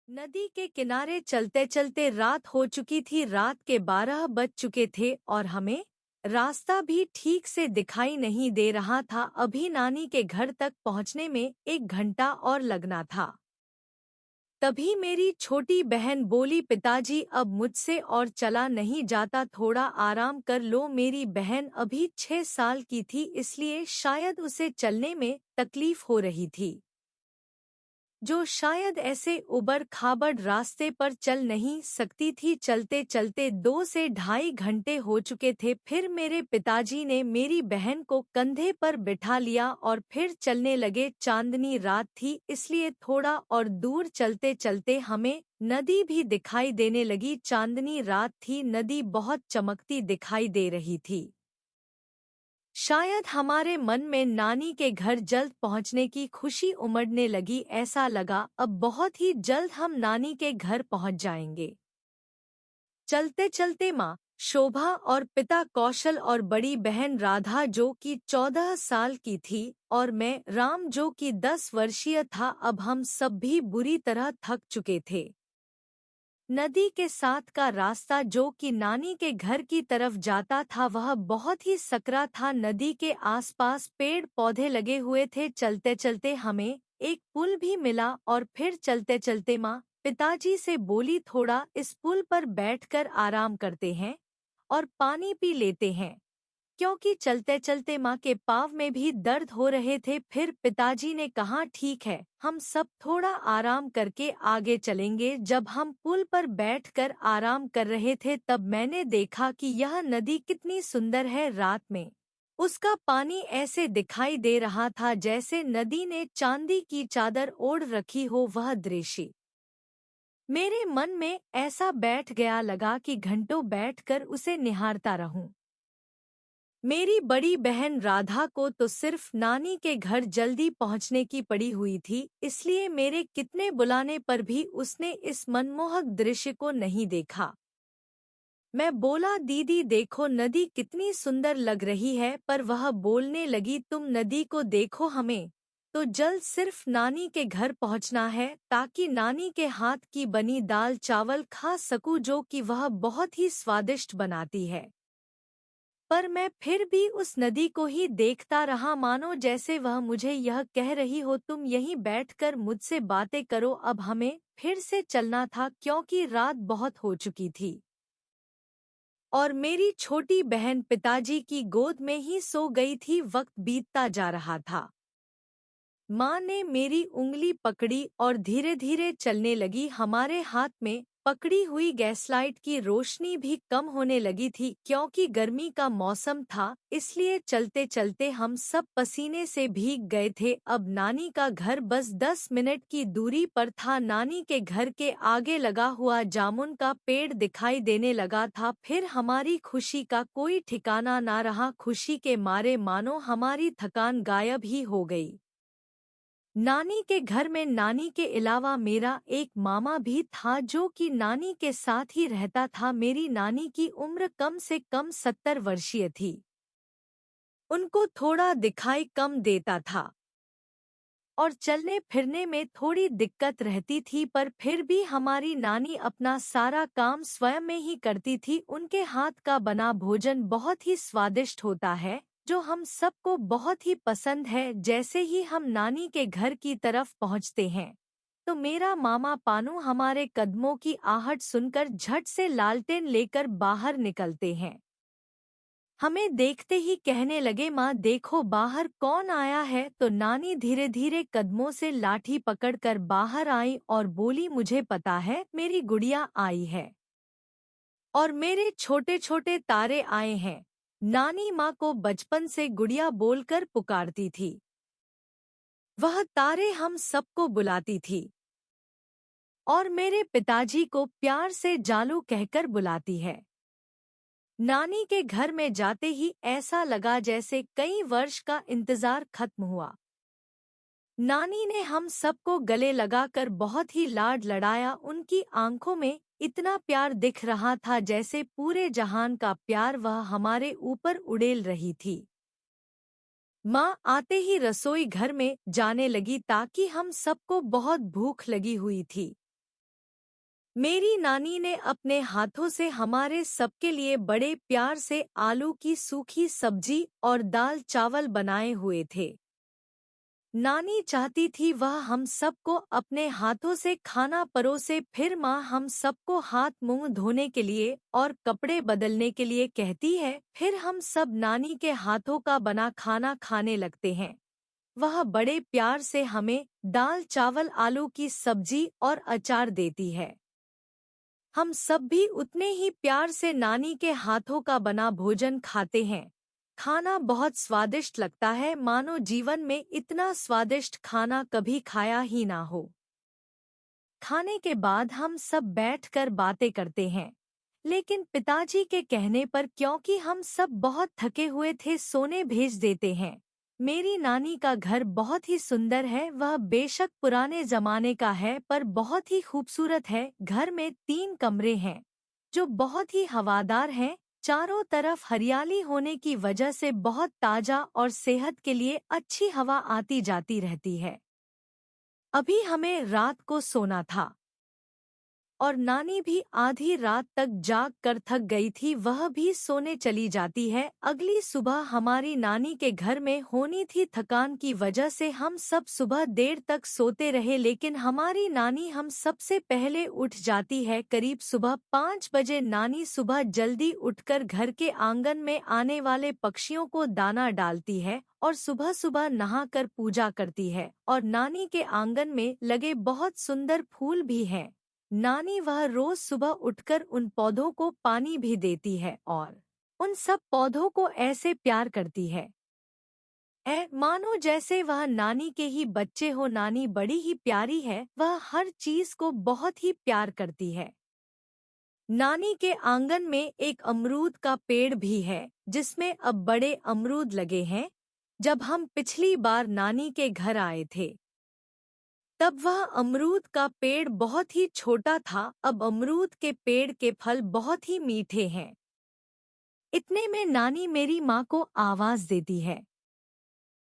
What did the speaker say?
नदी के किनारे चलते चलते रात हो चुकी थी। रात के 12 बज चुके थे और हमें रास्ता भी ठीक से दिखाई नहीं दे रहा था। अभी नानी के घर तक पहुंचने में 1 घंटा और लगना था। तभी मेरी छोटी बहन बोली, पिताजी अब मुझसे और चला नहीं जाता, थोड़ा आराम कर लो। मेरी बहन अभी 6 साल की थी, इसलिए शायद उसे चलने में तकलीफ हो रही थी, जो शायद ऐसे उबड़ खाबड़ रास्ते पर चल नहीं सकती थी। चलते चलते 2 से ढाई घंटे हो चुके थे। फिर मेरे पिताजी ने मेरी बहन को कंधे पर बिठा लिया और फिर चलने लगे। चांदनी रात थी, इसलिए थोड़ा और दूर चलते चलते हमें नदी भी दिखाई देने लगी। चांदनी रात थी, नदी बहुत चमकती दिखाई दे रही थी। शायद हमारे मन में नानी के घर जल्द पहुंचने की खुशी उमड़ने लगी। ऐसा लगा अब बहुत ही जल्द हम नानी के घर पहुंच जाएंगे। चलते चलते माँ शोभा और पिता कौशल और बड़ी बहन राधा जो कि 14 साल की थी और मैं राम जो कि 10 वर्षीय था, अब हम सब भी बुरी तरह थक चुके थे। नदी के साथ का रास्ता जो कि नानी के घर की तरफ जाता था वह बहुत ही सकरा था। नदी के आसपास पेड़ पौधे लगे हुए थे। चलते चलते हमें एक पुल भी मिला और फिर चलते चलते माँ पिताजी से बोली, थोड़ा इस पुल पर बैठकर आराम करते हैं और पानी पी लेते हैं, क्योंकि चलते चलते माँ के पाँव में भी दर्द हो रहे थे। फिर पिताजी ने कहा, ठीक है, हम सब थोड़ा आराम करके आगे चलेंगे। जब हम पुल पर बैठकर आराम कर रहे थे तब मैंने देखा कि यह नदी कितनी सुंदर है। रात में उसका पानी ऐसे दिखाई दे रहा था जैसे नदी ने चांदी की चादर ओढ़ रखी हो। वह दृश्य मेरे मन में ऐसा बैठ गया, लगा कि घंटों बैठकर उसे निहारता रहूं। मेरी बड़ी बहन राधा को तो सिर्फ नानी के घर जल्दी पहुंचने की पड़ी हुई थी, इसलिए मेरे कितने बुलाने पर भी उसने इस मनमोहक दृश्य को नहीं देखा। मैं बोला, दीदी देखो नदी कितनी सुंदर लग रही है, पर वह बोलने लगी, तुम नदी को देखो, हमें तो जल्द सिर्फ नानी के घर पहुंचना है ताकि नानी के हाथ की बनी दाल चावल खा सकूं जो कि वह बहुत ही स्वादिष्ट बनाती है। पर मैं फिर भी उस नदी को ही देखता रहा, मानो जैसे वह मुझे यह कह रही हो, तुम यहीं बैठकर मुझसे बातें करो। अब हमें फिर से चलना था क्योंकि रात बहुत हो चुकी थी और मेरी छोटी बहन पिताजी की गोद में ही सो गई थी। वक्त बीतता जा रहा था। माँ ने मेरी उंगली पकड़ी और धीरे धीरे चलने लगी। हमारे हाथ में पकड़ी हुई गैसलाइट की रोशनी भी कम होने लगी थी क्योंकि गर्मी का मौसम था, इसलिए चलते चलते हम सब पसीने से भीग गए थे। अब नानी का घर बस 10 मिनट की दूरी पर था। नानी के घर के आगे लगा हुआ जामुन का पेड़ दिखाई देने लगा था। फिर हमारी खुशी का कोई ठिकाना ना रहा। खुशी के मारे मानो हमारी थकान गायब ही हो गई। नानी के घर में नानी के अलावा मेरा एक मामा भी था जो कि नानी के साथ ही रहता था। मेरी नानी की उम्र कम से कम 70 वर्षीय थी। उनको थोड़ा दिखाई कम देता था और चलने फिरने में थोड़ी दिक्कत रहती थी, पर फिर भी हमारी नानी अपना सारा काम स्वयं में ही करती थी। उनके हाथ का बना भोजन बहुत ही स्वादिष्ट होता है जो हम सबको बहुत ही पसंद है। जैसे ही हम नानी के घर की तरफ पहुंचते हैं तो मेरा मामा पानू हमारे कदमों की आहट सुनकर झट से लालटेन लेकर बाहर निकलते हैं। हमें देखते ही कहने लगे, माँ देखो बाहर कौन आया है। तो नानी धीरे धीरे कदमों से लाठी पकड़कर बाहर आई और बोली, मुझे पता है मेरी गुड़िया आई है और मेरे छोटे छोटे तारे आए हैं। नानी माँ को बचपन से गुड़िया बोलकर पुकारती थी। वह तारे हम सबको बुलाती थी और मेरे पिताजी को प्यार से जालू कहकर बुलाती है। नानी के घर में जाते ही ऐसा लगा जैसे कई वर्ष का इंतजार खत्म हुआ। नानी ने हम सबको गले लगाकर बहुत ही लाड लड़ाया। उनकी आंखों में इतना प्यार दिख रहा था जैसे पूरे जहान का प्यार वह हमारे ऊपर उड़ेल रही थी। माँ आते ही रसोई घर में जाने लगी ताकि हम सबको बहुत भूख लगी हुई थी। मेरी नानी ने अपने हाथों से हमारे सबके लिए बड़े प्यार से आलू की सूखी सब्जी और दाल चावल बनाए हुए थे। नानी चाहती थी वह हम सबको अपने हाथों से खाना परोसे, फिर माँ हम सबको हाथ मुंह धोने के लिए और कपड़े बदलने के लिए कहती है, फिर हम सब नानी के हाथों का बना खाना खाने लगते हैं। वह बड़े प्यार से हमें दाल चावल आलू की सब्जी और अचार देती है। हम सब भी उतने ही प्यार से नानी के हाथों का बना भोजन खाते हैं। खाना बहुत स्वादिष्ट लगता है, मानो जीवन में इतना स्वादिष्ट खाना कभी खाया ही ना हो। खाने के बाद हम सब बैठकर बातें करते हैं, लेकिन पिताजी के कहने पर क्योंकि हम सब बहुत थके हुए थे, सोने भेज देते हैं। मेरी नानी का घर बहुत ही सुंदर है। वह बेशक पुराने जमाने का है पर बहुत ही खूबसूरत है। घर में 3 कमरे हैं जो बहुत ही हवादार हैं। चारों तरफ हरियाली होने की वजह से बहुत ताजा और सेहत के लिए अच्छी हवा आती जाती रहती है। अभी हमें रात को सोना था और नानी भी आधी रात तक जाग कर थक गई थी, वह भी सोने चली जाती है। अगली सुबह हमारी नानी के घर में होनी थी। थकान की वजह से हम सब सुबह देर तक सोते रहे, लेकिन हमारी नानी हम सबसे पहले उठ जाती है। करीब सुबह 5 बजे नानी सुबह जल्दी उठकर घर के आंगन में आने वाले पक्षियों को दाना डालती है और सुबह सुबह नहाकर पूजा करती है। और नानी के आंगन में लगे बहुत सुंदर फूल भी हैं। नानी वह रोज सुबह उठकर उन पौधों को पानी भी देती है और उन सब पौधों को ऐसे प्यार करती है मानो जैसे वह नानी के ही बच्चे हो। नानी बड़ी ही प्यारी है, वह हर चीज को बहुत ही प्यार करती है। नानी के आंगन में एक अमरूद का पेड़ भी है जिसमें अब बड़े अमरूद लगे हैं। जब हम पिछली बार नानी के घर आए थे तब वह अमरूद का पेड़ बहुत ही छोटा था। अब अमरूद के पेड़ के फल बहुत ही मीठे हैं। इतने में नानी मेरी माँ को आवाज देती है,